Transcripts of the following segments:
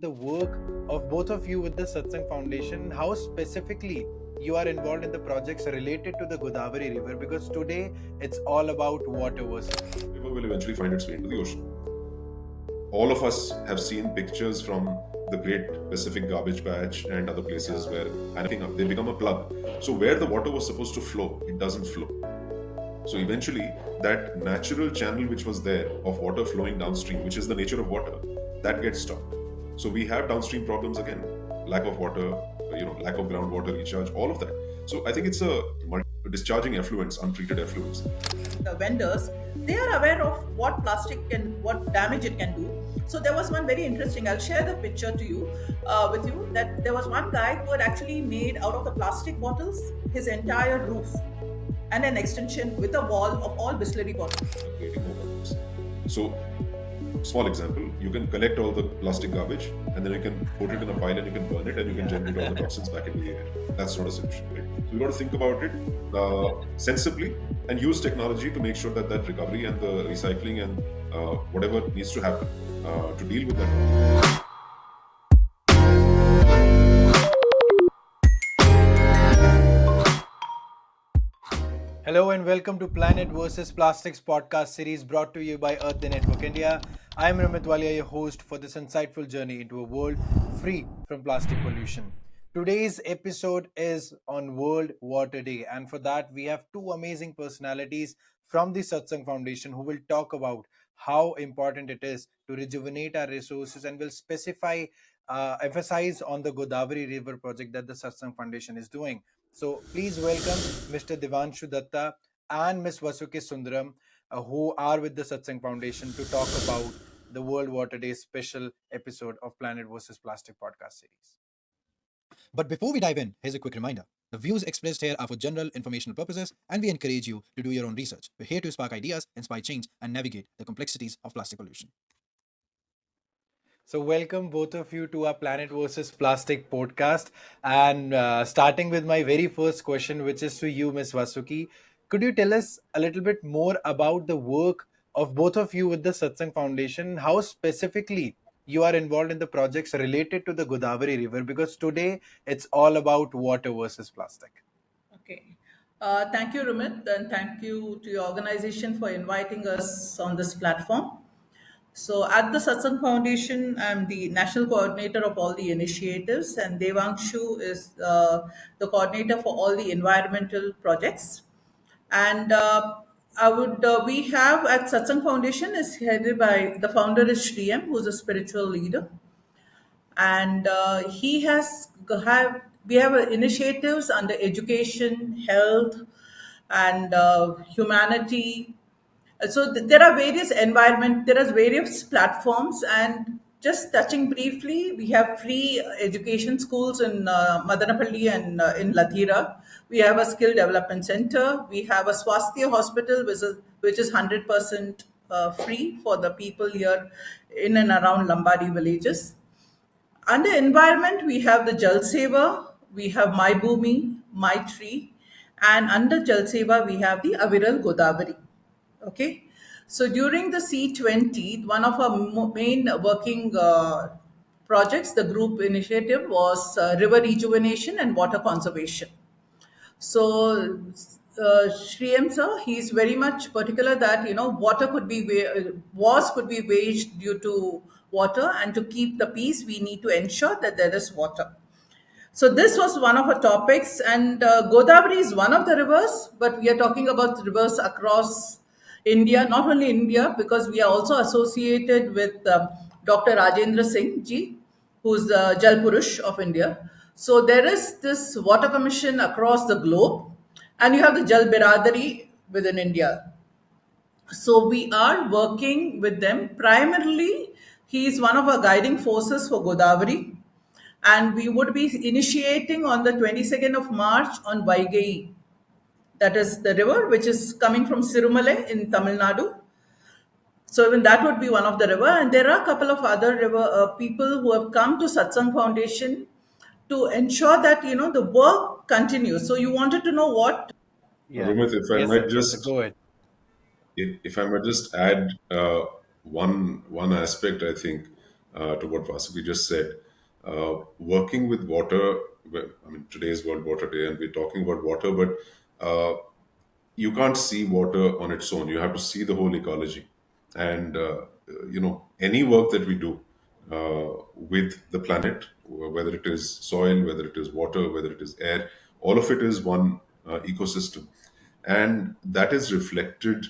about the work of both of you with the Satsang Foundation, how specifically you are involved in the projects related to the Godavari River, because today it's all about water versus. The river will eventually find its way into the ocean. All of us have seen pictures from the Great Pacific Garbage Patch and other places where they become a plug. So where the water was supposed to flow, it doesn't flow. So eventually, that natural channel which was there of water flowing downstream, which is the nature of water, that gets stopped. So we have downstream problems again, lack of water, lack of groundwater recharge, all of that. So I think it's a discharging effluents, untreated effluents. The vendors, they are aware of what plastic can, what damage it can do. So there was one very interesting, I'll share the picture to you, with you, that there was one guy who had actually made out of the plastic bottles his entire roof and an extension with a wall of all Bisleri bottles. Creating more problems. So, small example, you can collect all the plastic garbage and then you can put it in a pile and you can burn it and you can generate all the toxins back into the air. That's not a solution, right? So, we've got to think about it sensibly and use technology to make sure that that recovery and the recycling and whatever needs to happen to deal with that. Hello and welcome to Planet vs. Plastics podcast series brought to you by Earth Day Network India. I am Rumit, Walia, your host for this insightful journey into a world free from plastic pollution. Today's episode is on World Water Day, and for that we have two amazing personalities from the Satsang Foundation who will talk about how important it is to rejuvenate our resources and will emphasize on the Godavari River project that the Satsang Foundation is doing. So please welcome Mr. Devangshu Dutta and Ms. Vasuki Sundaram, who are with the Satsang Foundation to talk about the World Water Day special episode of Planet vs. Plastic podcast series. But before we dive in, here's a quick reminder. The views expressed here are for general informational purposes, and we encourage you to do your own research. We're here to spark ideas, inspire change, and navigate the complexities of plastic pollution. So welcome both of you to our Planet vs. Plastic podcast. And starting with my very first question, which is to you, Ms. Vasuki. Could you tell us a little bit more about the work of both of you with the Satsang Foundation? How specifically you are involved in the projects related to the Godavari River? Because today it's all about water versus plastic. Okay. Thank you, Rumit, and thank you to your organization for inviting us on this platform. So, at the Satsang Foundation, I'm the national coordinator of all the initiatives, and Devangshu is the coordinator for all the environmental projects. And we have at Satsang Foundation is headed by the founder is Shriyam, who's a spiritual leader, and he has have we have initiatives under education, health, and humanity. So there are various platforms, and just touching briefly, we have free education schools in Madanapalli and in Ladhira. We have a skill development center. We have a Swasthya hospital, which is 100% free for the people here in and around Lambadi villages. Under environment, we have the Jal Seva, we have My Bhumi, My Tree, and under Jal Seva, we have the Aviral Godavari. Okay, so during the C20, one of our main working projects, the group initiative, was river rejuvenation and water conservation. So, Shriyam sir, he's very much particular that water wars could be waged due to water, and to keep the peace, we need to ensure that there is water. So this was one of our topics, and Godavari is one of the rivers, but we are talking about rivers across India, not only India, because we are also associated with Dr. Rajendra Singh ji, who's the Jal Purush of India. So there is this water commission across the globe, and you have the Jal Biradari within India. So we are working with them. Primarily, he is one of our guiding forces for Godavari, and we would be initiating on the 22nd of March on Vaigai. That is the river which is coming from Sirumale in Tamil Nadu. So even that would be one of the river, and there are a couple of other river people who have come to Satsang Foundation to ensure that the work continues. So you wanted to know what? Yeah. Rumit, if I Yes, might sir. just Go ahead. if I might just add one aspect, I think to what Vasuki just said. Working with water, well, I mean, today is World Water Day, and we're talking about water, but you can't see water on its own. You have to see the whole ecology. And, any work that we do with the planet, whether it is soil, whether it is water, whether it is air, all of it is one ecosystem. And that is reflected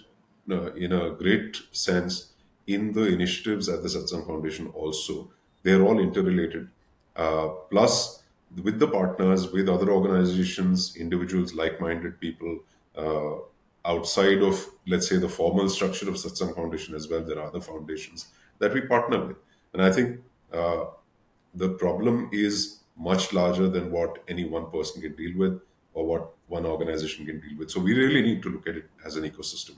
in a great sense in the initiatives at the Satsang Foundation also. They're all interrelated. Plus, with the partners, with other organizations, individuals, like-minded people, uh, outside of, let's say, the formal structure of Satsang Foundation as well, there are other foundations that we partner with. And I think the problem is much larger than what any one person can deal with or what one organization can deal with. So we really need to look at it as an ecosystem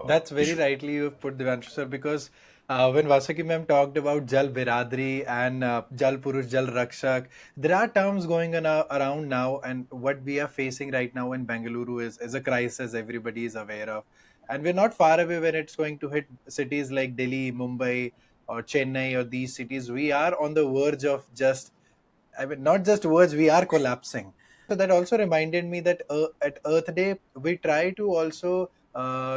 That's very issue. rightly you've put, Devanshu sir, because when Vasaki ma'am talked about Jal Biradri and Jal Purush, Jal Rakshak, there are terms going on around now, and what we are facing right now in Bengaluru is a crisis everybody is aware of. And we're not far away when it's going to hit cities like Delhi, Mumbai, or Chennai, or these cities. We are on the verge of just, I mean, not just words, we are collapsing. So that also reminded me that at Earth Day, we try to also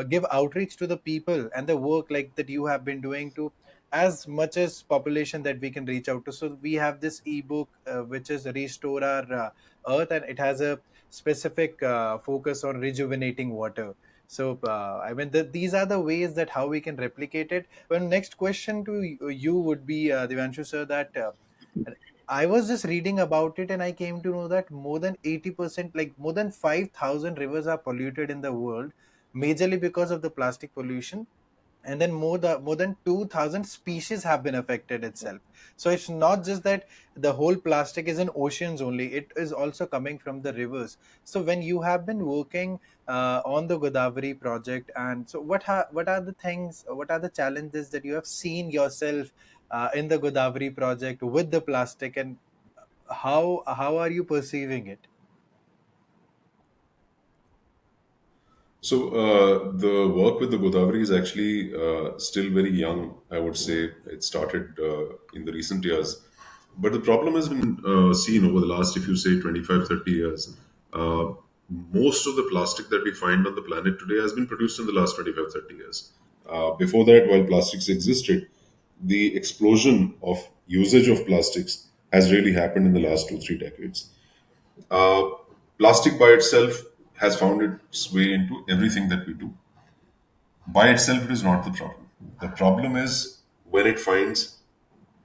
give outreach to the people and the work like that you have been doing to as much as population that we can reach out to. So we have this ebook which is Restore Our Earth, and it has a specific focus on rejuvenating water. So I mean, these are the ways that how we can replicate it. Well, next question to you would be Devanshu sir, that I was just reading about it and I came to know that more than 80%, like more than 5,000 rivers are polluted in the world, majorly because of the plastic pollution. And then more than 2,000 species have been affected itself. So it's not just that the whole plastic is in oceans only, it is also coming from the rivers. So when you have been working on the Godavari project, and so what are the things, what are the challenges that you have seen yourself in the Godavari project with the plastic, and how are you perceiving it? So the work with the Godavari is actually still very young. I would say it started in the recent years, but the problem has been seen over the last, if you say, 25, 30 years. Uh, Most of the plastic that we find on the planet today has been produced in the last 25, 30 years. Before that, while plastics existed, the explosion of usage of plastics has really happened in the last 2, 3 decades. Uh, Plastic by itself has found its way into everything that we do. By itself, it is not the problem. The problem is when it finds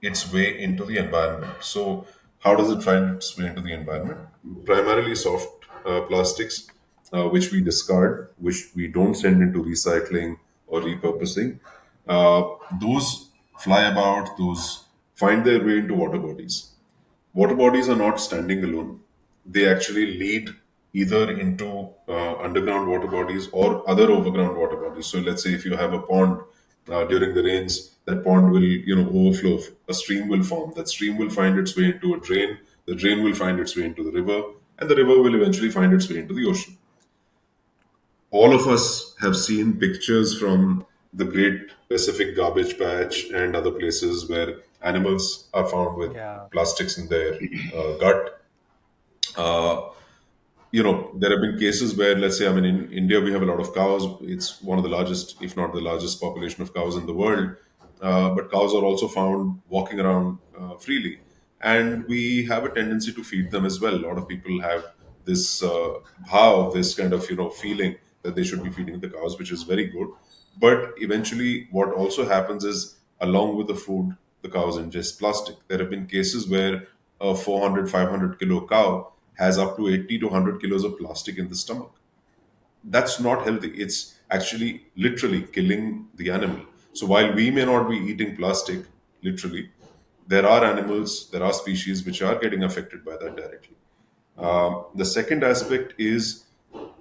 its way into the environment. So, how does it find its way into the environment? Primarily soft plastics, which we discard, which we don't send into recycling or repurposing. Uh, those fly about, those find their way into water bodies. Water bodies are not standing alone. They actually lead either into underground water bodies or other overground water bodies. So let's say if you have a pond during the rains, that pond will overflow. A stream will form. That stream will find its way into a drain. The drain will find its way into the river, and the river will eventually find its way into the ocean. All of us have seen pictures from the Great Pacific Garbage Patch and other places where animals are found with Yeah. plastics in their gut. Uh, there have been cases where, let's say, I mean, in India, we have a lot of cows. It's one of the largest, if not the largest population of cows in the world. But cows are also found walking around freely. And we have a tendency to feed them as well. A lot of people have this bhav, this kind of, feeling that they should be feeding the cows, which is very good. But eventually, what also happens is, along with the food, the cows ingest plastic. There have been cases where a 400, 500 kilo cow has up to 80 to 100 kilos of plastic in the stomach. That's not healthy. It's actually literally killing the animal. So while we may not be eating plastic, literally, there are animals, there are species which are getting affected by that directly. The second aspect is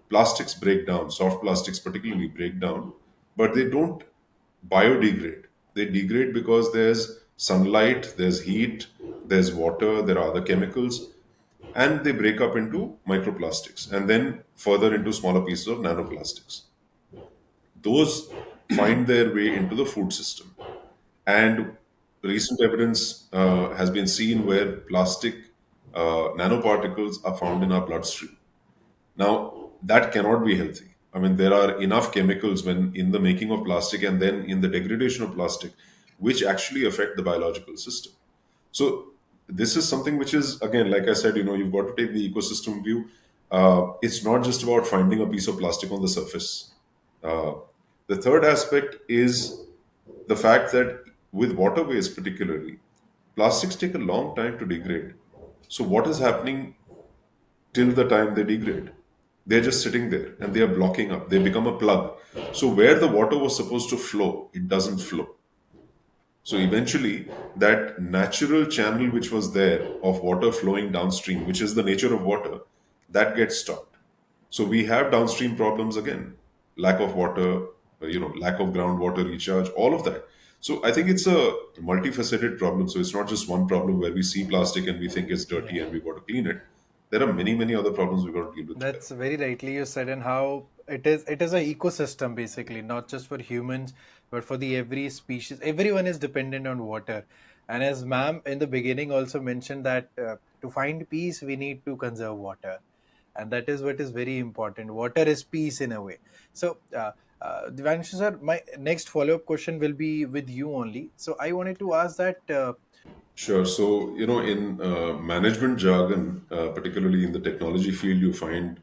plastics break down, soft plastics particularly break down, but they don't biodegrade. They degrade because there's sunlight, there's heat, there's water, there are other chemicals, and they break up into microplastics and then further into smaller pieces of nanoplastics. Those find their way into the food system. And recent evidence has been seen where plastic nanoparticles are found in our bloodstream. Now, that cannot be healthy. I mean, there are enough chemicals when in the making of plastic and then in the degradation of plastic, which actually affect the biological system. So this is something which is, again, like I said, you've got to take the ecosystem view. It's not just about finding a piece of plastic on the surface. Uh, the third aspect is the fact that with waterways particularly, plastics take a long time to degrade. So what is happening till the time they degrade? They're just sitting there and they are blocking up. They become a plug. So where the water was supposed to flow, it doesn't flow. So eventually, that natural channel which was there of water flowing downstream, which is the nature of water, that gets stopped. So we have downstream problems again, lack of water, lack of groundwater recharge, all of that. So I think it's a multifaceted problem. So it's not just one problem where we see plastic and we think it's dirty and Yeah. we've got to clean it. There are many, many other problems we've got to deal with together. That's very rightly you said, and how it is a ecosystem basically, not just for humans, but for the every species. Everyone is dependent on water. And as ma'am in the beginning also mentioned that to find peace, we need to conserve water. And that is what is very important. Water is peace in a way. So, Devangshu sir, my next follow-up question will be with you only. So I wanted to ask that Sure. So, in management jargon, particularly in the technology field, you find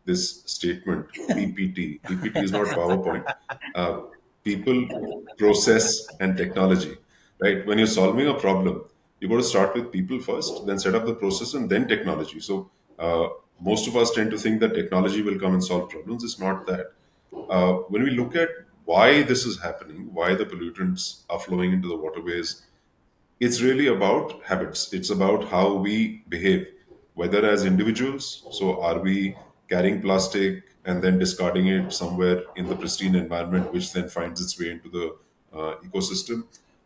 this statement PPT. PPT is not PowerPoint. Uh, People, process, and technology, right? When you're solving a problem, you got to start with people first, then set up the process, and then technology. So, most of us tend to think that technology will come and solve problems. It's not that. When we look at why this is happening, why the pollutants are flowing into the waterways, it's really about habits. It's about how we behave, whether as individuals. So, are we carrying plastic and then discarding it somewhere in the pristine environment, which then finds its way into the ecosystem?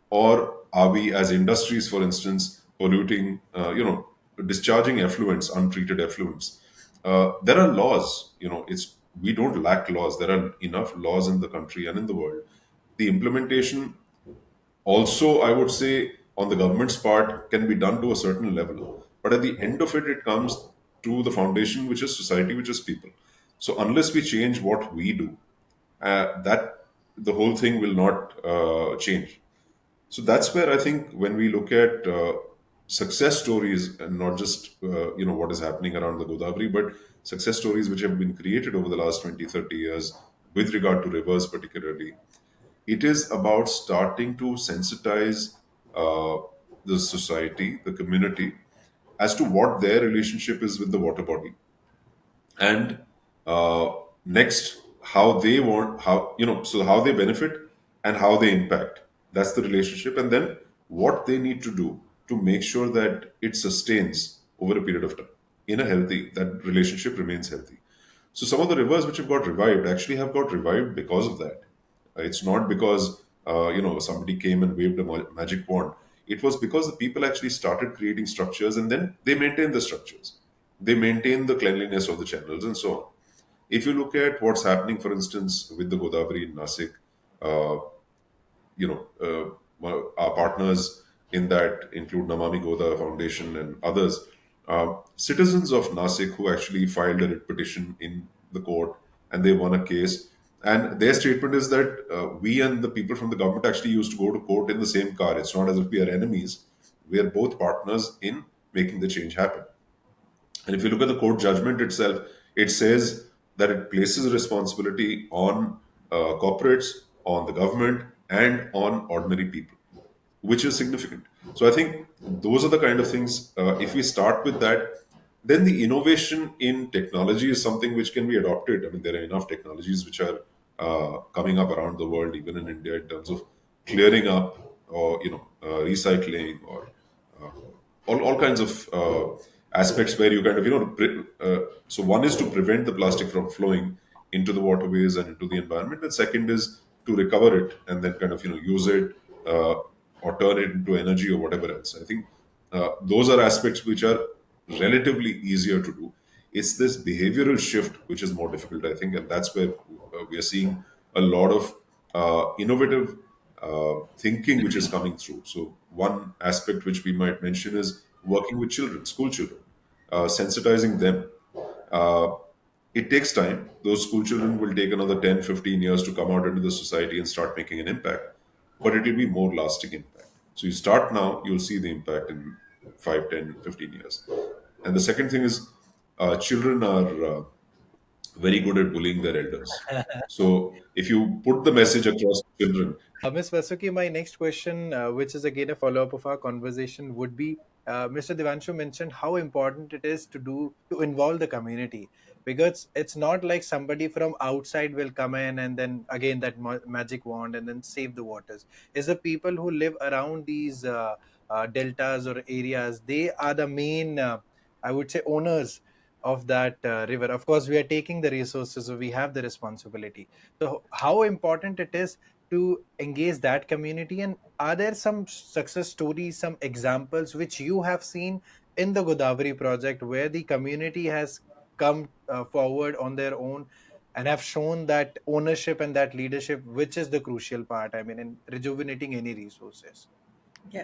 Or are we, as industries, for instance, polluting, discharging effluents, untreated effluents? There are laws. It's we don't lack laws. There are enough laws in the country and in the world. The implementation also, I would say, on the government's part, can be done to a certain level. But at the end of it, it comes to the foundation, which is society, which is people. So unless we change what we do, that the whole thing will not change. So that's where I think when we look at success stories and not just what is happening around the Godavari, but success stories which have been created over the last 20, 30 years with regard to rivers particularly, it is about starting to sensitize uh, the society, the community, as to what their relationship is with the water body, and uh, next how they want, so how they benefit and how they impact. That's the relationship, and then what they need to do to make sure that it sustains over a period of time in a healthy, that relationship remains healthy. So some of the rivers which have got revived actually have got revived because of that. It's not because somebody came and waved a magic wand. It was because the people actually started creating structures and then they maintain the structures. They maintain the cleanliness of the channels and so on. If you look at what's happening, for instance, with the Godavari in Nasik, uh, our partners in that include Namami Goda Foundation and others. Citizens of Nasik who actually filed a writ petition in the court and they won a case. And their statement is that we and the people from the government actually used to go to court in the same car. It's not as if we are enemies. We are both partners in making the change happen. And if you look at the court judgment itself, it says that it places responsibility on corporates, on the government, and on ordinary people, which is significant. So I think those are the kind of things. If we start with that, then the innovation in technology is something which can be adopted. I mean, there are enough technologies which are coming up around the world, even in India, in terms of clearing up or recycling or uh, all kinds of aspects where you kind of so one is to prevent the plastic from flowing into the waterways and into the environment, and second is to recover it and then kind of use it uh, or turn it into energy or whatever else. I think those are aspects which are relatively easier to do. It's this behavioral shift which is more difficult, I think, and that's where we are seeing a lot of innovative thinking which is coming through. So, one aspect which we might mention is working with children, school children, sensitizing them. Uh, it takes time. Those school children will take another 10, 15 years to come out into the society and start making an impact, but it will be more lasting impact. So, you start now, you'll see the impact in 5, 10, 15 years. And the second thing is, children are very good at bullying their elders. So if you put the message across to children, Ms. Vasuki, my next question, which is again a follow up of our conversation, would be Mr. Devanshu mentioned how important it is to involve the community, because it's not like somebody from outside will come in and then again that magic wand and then save the waters. Is the people who live around these deltas or areas, they are the main, I would say, owners of that river. Of course, we are taking the resources, so we have the responsibility. So, how important it is to engage that community, and are there some success stories, some examples which you have seen in the Godavari project where the community has come forward on their own and have shown that ownership and that leadership, which is the crucial part, I mean, in rejuvenating any resources? Yeah.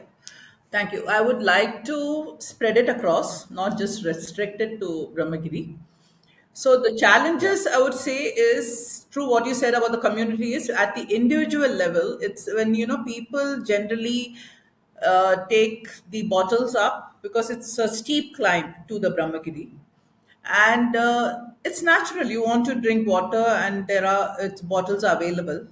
Thank you. I would like to spread it across, not just restrict it to Brahmagiri. So the Yeah, challenges I would say is true what you said about the community is at the individual level. It's when people generally take the bottles up because it's a steep climb to the Brahmagiri, and it's natural. You want to drink water, and there are its bottles are available.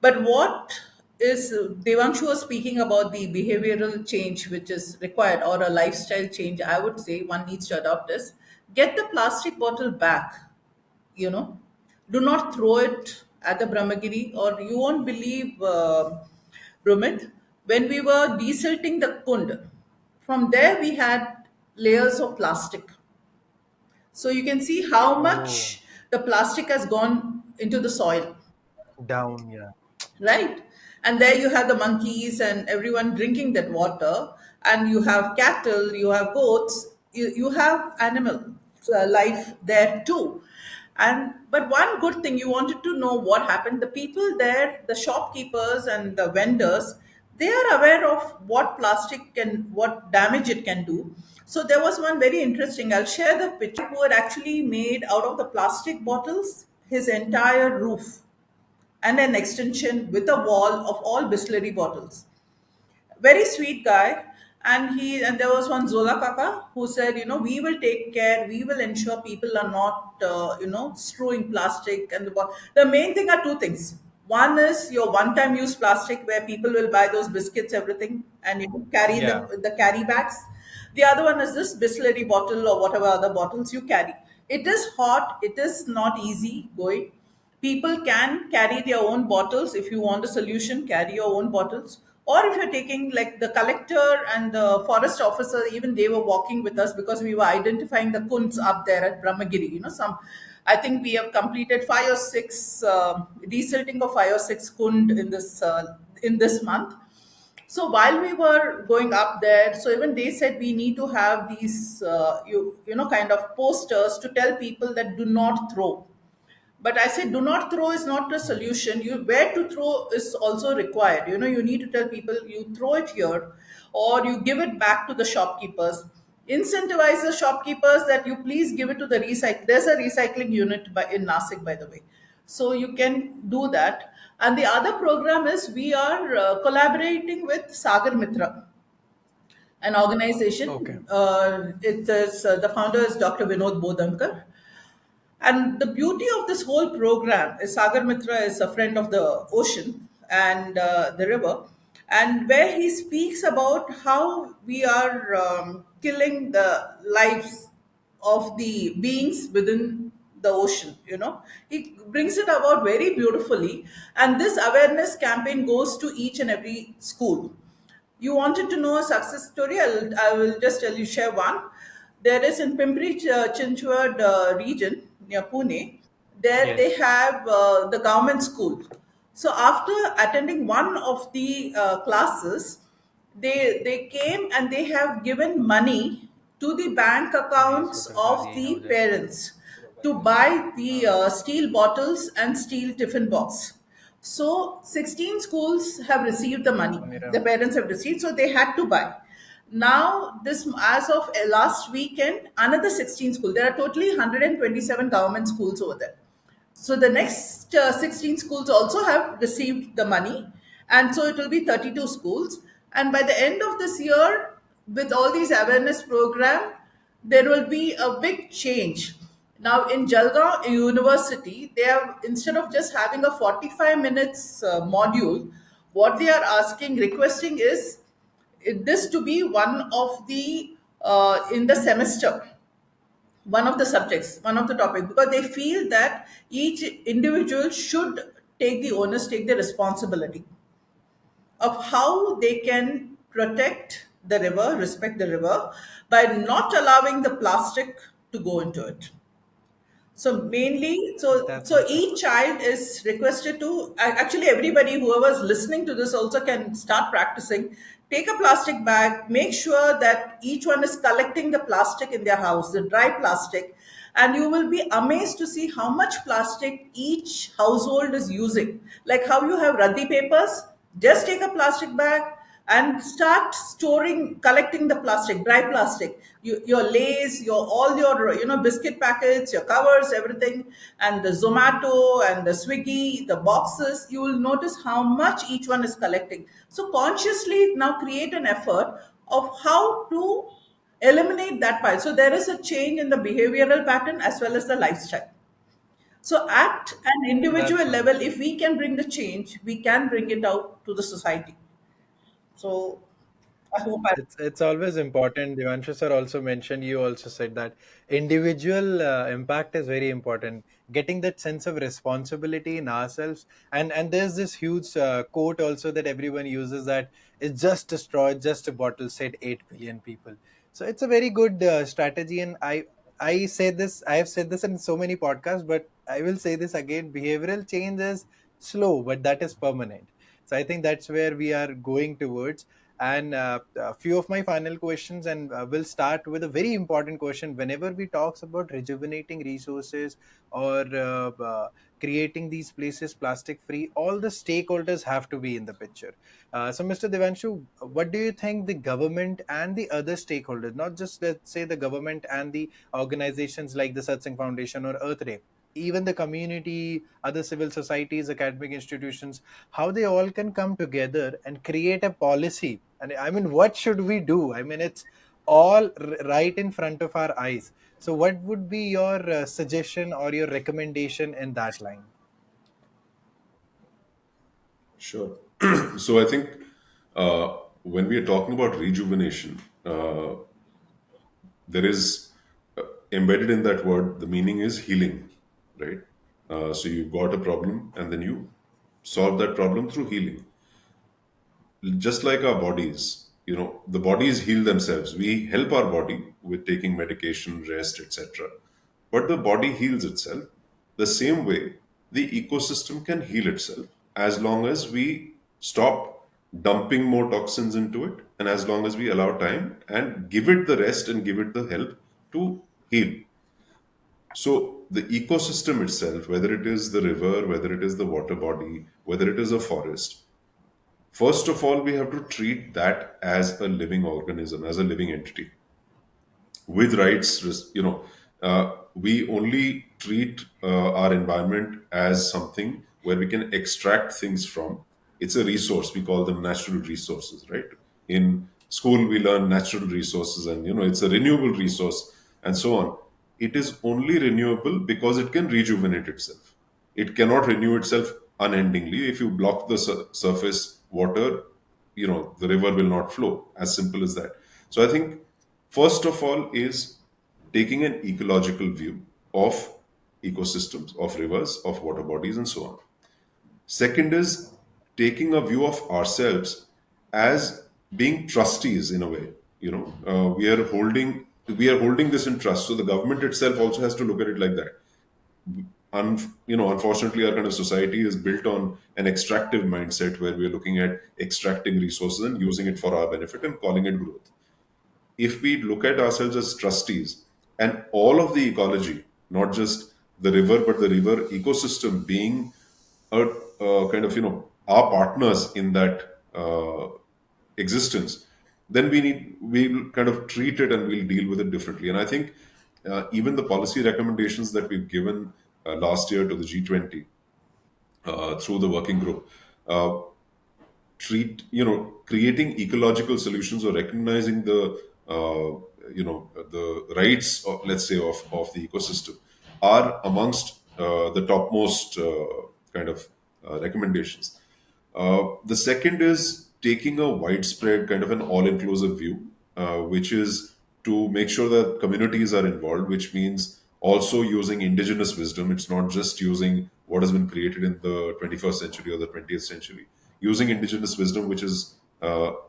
But what is Devangshu was speaking about the behavioral change which is required or a lifestyle change, I would say one needs to adopt is get the plastic bottle back, you know. Do not throw it at the Brahmagiri or you won't believe, Rumit, when we were desilting the Kund, from there we had layers of plastic. So you can see how oh, much the plastic has gone into the soil, down, yeah, right? And there you have the monkeys and everyone drinking that water, and you have cattle, you have goats, you have animal life there too. And but one good thing, you wanted to know what happened. The people there, the shopkeepers and the vendors, they are aware of what plastic can, what damage it can do. So there was one very interesting, I'll share the picture, who had actually made out of the plastic bottles his entire roof and an extension with a wall of all Bisleri bottles. Very sweet guy. And there was one Zola Kaka who said, we will take care, we will ensure people are not, strewing plastic. And the main thing are two things. One is your one-time use plastic where people will buy those biscuits, everything, and carry yeah, the carry bags. The other one is this Bisleri bottle or whatever other bottles you carry. It is hot. It is not easy going. People can carry their own bottles. If you want a solution, carry your own bottles. Or if you're taking, like the collector and the forest officer, even they were walking with us because we were identifying the kunds up there at Brahmagiri. I think we have completed 5 or 6 desilting of 5 or 6 kund in this month. So while we were going up there, so even they said we need to have these kind of posters to tell people that do not throw. But I said, do not throw is not a solution. You where to throw is also required. You need to tell people you throw it here, or you give it back to the shopkeepers. Incentivize the shopkeepers that you please give it to the recycle. There's a recycling unit in Nasik, by the way, so you can do that. And the other program is we are collaborating with Sagar Mitra, an okay, organization. It is the founder is Dr. Vinod Bodankar, and the beauty of this whole program is Sagar Mitra is a friend of the ocean and the river, and where he speaks about how we are killing the lives of the beings within the ocean. He brings it about very beautifully, and this awareness campaign goes to each and every school. You wanted to know a success story? I will just tell you, share one. There is in Pimpri Chinchwad region near Pune. There yes, they have the government school. So after attending one of the classes, they came and they have given money to the bank बीस accounts रुपए का of यही हो the जाएगा. parents to buy the steel bottles and steel tiffin box. So 16 schools have received the money. The Sundaram. parents have received, so they had to buy. Now, this as of last weekend, another 16 schools. There are totally 127 government schools over there. So the next 16 schools also have received the money, and so it will be 32 schools. And by the end of this year, with all these awareness program, there will be a big change. Now in Jalgaon University, they have, instead of just having a 45 minutes module, what they are asking, requesting is this to be one of the in the semester, one of the subjects, one of the topic, because they feel that each individual should take the onus, take the responsibility of how they can protect the river, respect the river, by not allowing the plastic to go into it. So mainly, That's so interesting. each child is requested to, actually everybody whoever's listening to this also can start practicing. Take a plastic bag. Make sure that each one is collecting the plastic in their house, the dry plastic, and you will be amazed to see how much plastic each household is using. Like how you have raddi papers. Just take a plastic bag and start storing, collecting the plastic, dry plastic, your lays, your all your biscuit packets, your covers, everything, and the Zomato and the Swiggy, the boxes. You will notice how much each one is collecting. So consciously now create an effort of how to eliminate that part. So there is a change in the behavioral pattern as well as the lifestyle. So at an That's individual level, wonderful. if we can bring the change, we can bring it out to the society. So I hope I. It's always important. Devanshu sir also mentioned, you also said that individual impact is very important. Getting that sense of responsibility in ourselves, and there's this huge quote also that everyone uses, that it's just a straw, it's just a bottle, said 8 billion people. So it's a very good strategy, and I have said this in so many podcasts, but I will say this again: behavioral change is slow, but that is permanent. So I think that's where we are going towards. And a few of my final questions, and we'll start with a very important question. Whenever we talks about rejuvenating resources or creating these places plastic free, all the stakeholders have to be in the picture. So Mr. Devanshu, what do you think the government and the other stakeholders, not just let's say the government and the organizations like the Satsang Foundation or Earth Day, even the community, other civil societies, academic institutions, how they all can come together and create a policy? And I mean, what should we do? I mean, it's all right in front of our eyes. So what would be your suggestion or your recommendation in that line? Sure. So I think when we are talking about rejuvenation, there is embedded in that word, the meaning is healing, right? So you got a problem and then you solve that problem through healing. Just like our bodies, the bodies heal themselves. We help our body with taking medication, rest, etc. But the body heals itself. The same way, the ecosystem can heal itself as long as we stop dumping more toxins into it, and as long as we allow time and give it the rest and give it the help to heal. So the ecosystem itself, whether it is the river, whether it is the water body, whether it is a forest, first of all, we have to treat that as a living organism, as a living entity with rights. We only treat our environment as something where we can extract things from. It's a resource. We call them natural resources, right? In school, we learn natural resources, and it's a renewable resource, and so on. It is only renewable because it can rejuvenate itself. It cannot renew itself unendingly. If you block the surface water, the river will not flow. As simple as that. So I think first of all is taking an ecological view of ecosystems, of rivers, of water bodies, and so on. Second is taking a view of ourselves as being trustees in a way. We are holding this in trust. So the government itself also has to look at it like that. Unfortunately, our kind of society is built on an extractive mindset where we're looking at extracting resources and using it for our benefit and calling it growth. If we look at ourselves as trustees and all of the ecology, not just the river, but the river ecosystem being a kind of our partners in that existence, then we'll kind of treat it and we'll deal with it differently. And I think even the policy recommendations that we've given last year to the G20 through the working group, uh, creating ecological solutions or recognizing the rights of, let's say, of the ecosystem are amongst the topmost kind of recommendations. The second is taking a widespread kind of an all-inclusive view, which is to make sure that communities are involved, which means also using indigenous wisdom. It's not just using what has been created in the 21st century or the 20th century. Using indigenous wisdom, which is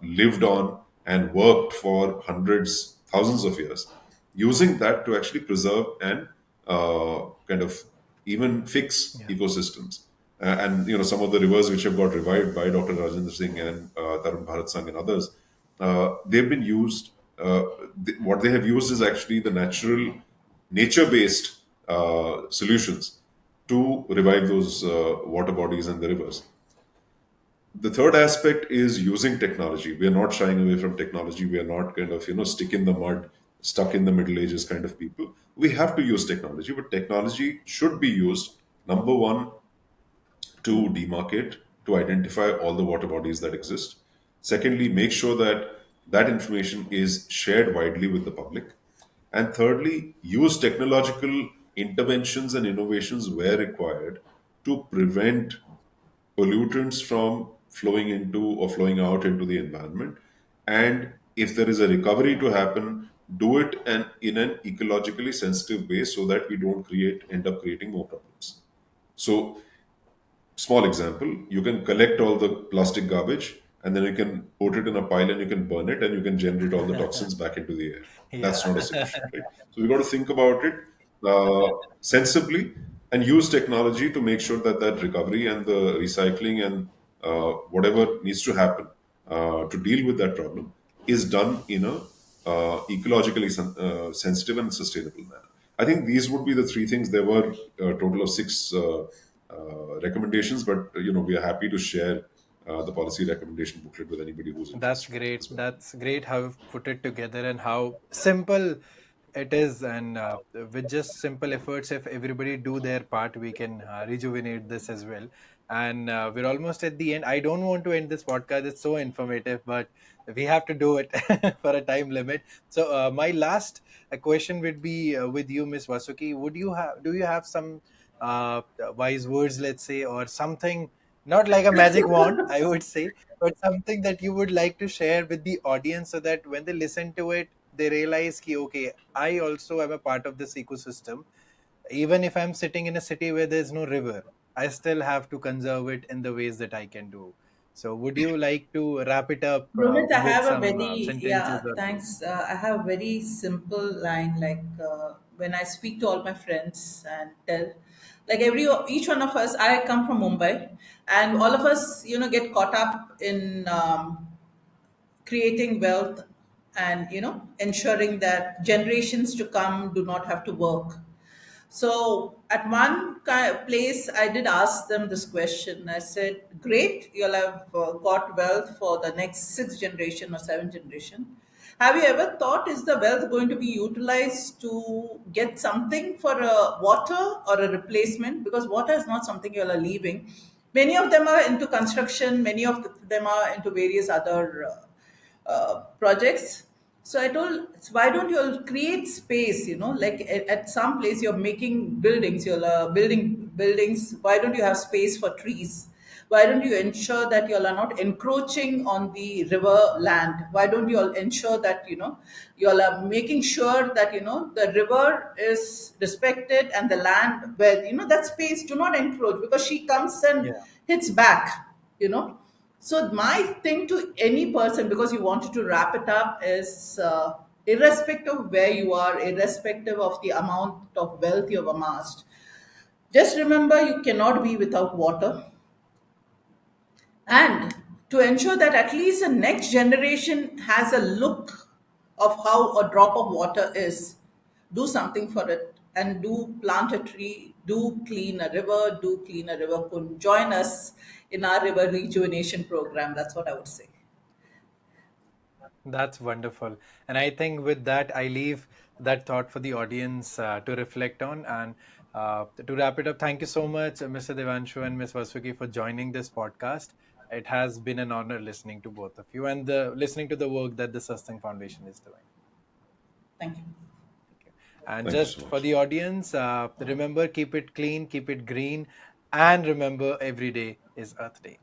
lived on and worked for hundreds, thousands of years, using that to actually preserve and kind of even fix Yeah. ecosystems. And some of the rivers which have got revived by Dr. Rajendra Singh and Tarun Bharat Sangh and others, they've been used. What they have used is actually the nature-based solutions to revive those water bodies and the rivers. The third aspect is using technology. We are not shying away from technology. We are not kind of stick in the mud, stuck in the Middle Ages kind of people. We have to use technology, but technology should be used, number one, to demarcate, to identify all the water bodies that exist. Secondly, make sure that that information is shared widely with the public. And thirdly, use technological interventions and innovations where required to prevent pollutants from flowing into or flowing out into the environment. And if there is a recovery to happen, do it in an ecologically sensitive way so that we don't end up creating more problems. So, small example, you can collect all the plastic garbage and then you can put it in a pile and you can burn it and you can generate all the toxins back into the air. Yeah. That's not a solution, right? So we got to think about it sensibly and use technology to make sure that that recovery and the recycling and whatever needs to happen to deal with that problem is done in a ecologically sensitive and sustainable manner. I think these would be the three things. There were a total of six recommendations, but we are happy to share the policy recommendation booklet with anybody who's That's interested great. as well. That's great how you've put it together and how simple it is. And with just simple efforts, if everybody do their part, we can rejuvenate this as well. And we're almost at the end. I don't want to end this podcast. It's so informative, but we have to do it for a time limit. So my last question would be with you, Miss Vasuki. Do you have some wise words, let's say, or something? Not like a magic wand, I would say, but something that you would like to share with the audience so that when they listen to it, they realize ki, okay, I also am a part of this ecosystem. Even if I'm sitting in a city where there's no river, I still have to conserve it in the ways that I can do. So would you like to wrap it up Rumit, I with have a some very, sentences yeah, or two? thanks. I have a very simple line like when I speak to all my friends and tell, like each one of us, I come from Mumbai, and all of us, get caught up in creating wealth and ensuring that generations to come do not have to work. So at one place, I did ask them this question. I said, "Great, you'll have got wealth for the next six generation or seven generation. Have you ever thought, is the wealth going to be utilized to get something for a water or a replacement? Because water is not something you are leaving. Many of them are into construction. Many of them are into various other projects. So I told, why don't you all create space? Like at some place you're making buildings, you're building buildings. Why don't you have space for trees? Why don't you ensure that you all are not encroaching on the river land? Why don't you all ensure that you all are making sure that the river is respected and the land where that space do not encroach, because she comes and Yeah. hits back. you know so my thing to any person, because you wanted to wrap it up, is irrespective of where you are, irrespective of the amount of wealth you have amassed, just remember you cannot be without water. And to ensure that at least the next generation has a look of how a drop of water is, do something for it and do plant a tree, do clean a river, do clean a river. Could join us in our river rejuvenation program. That's what I would say. That's wonderful. And I think with that, I leave that thought for the audience to reflect on. And to wrap it up, thank you so much, Mr. Devanshu and Ms. Vasuki, for joining this podcast. It has been an honor listening to both of you and listening to the work that the Satsang Foundation is doing. Thank you. And Thank you so just for much. the audience, remember, keep it clean, keep it green, and remember, every day is Earth Day.